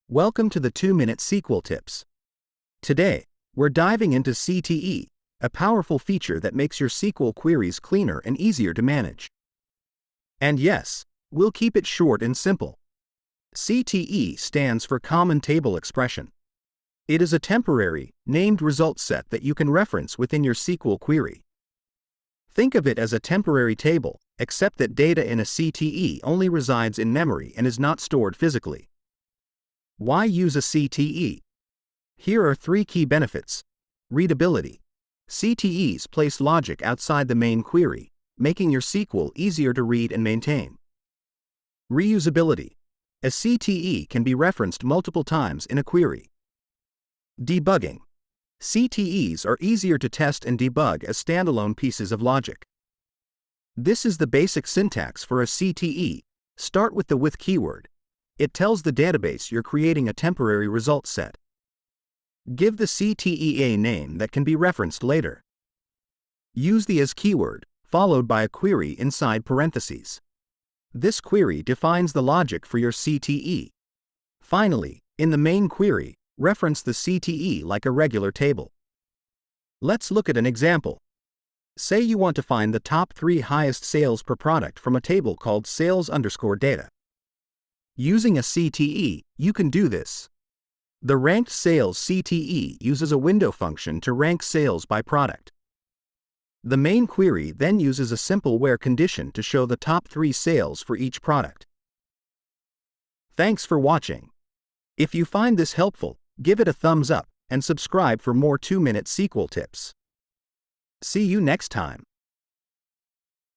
Welcome to the 2-Minute SQL Tips. Today, we're diving into CTE, a powerful feature that makes your SQL queries cleaner and easier to manage. And yes, we'll keep it short and simple. CTE stands for Common Table Expression. It is a temporary, named result set that you can reference within your SQL query. Think of it as a temporary table, except that data in a CTE only resides in memory and is not stored physically. Why use a CTE? Here are 3 key benefits. Readability. CTEs place logic outside the main query, making your SQL easier to read and maintain. Reusability. A CTE can be referenced multiple times in a query. Debugging. CTEs are easier to test and debug as standalone pieces of logic. This is the basic syntax for a CTE. Start with the with keyword. It tells the database you're creating a temporary result set. Give the CTE a name that can be referenced later. Use the as keyword, followed by a query inside parentheses. This query defines the logic for your CTE. Finally, in the main query, reference the CTE like a regular table. Let's look at an example. Say you want to find the top 3 highest sales per product from a table called sales_data. Using a CTE, you can do this. The ranked sales CTE uses a window function to rank sales by product. The main query then uses a simple where condition to show the top 3 sales for each product. Thanks for watching. If you find this helpful, give it a thumbs up and subscribe for more 2-minute SQL tips. See you next time.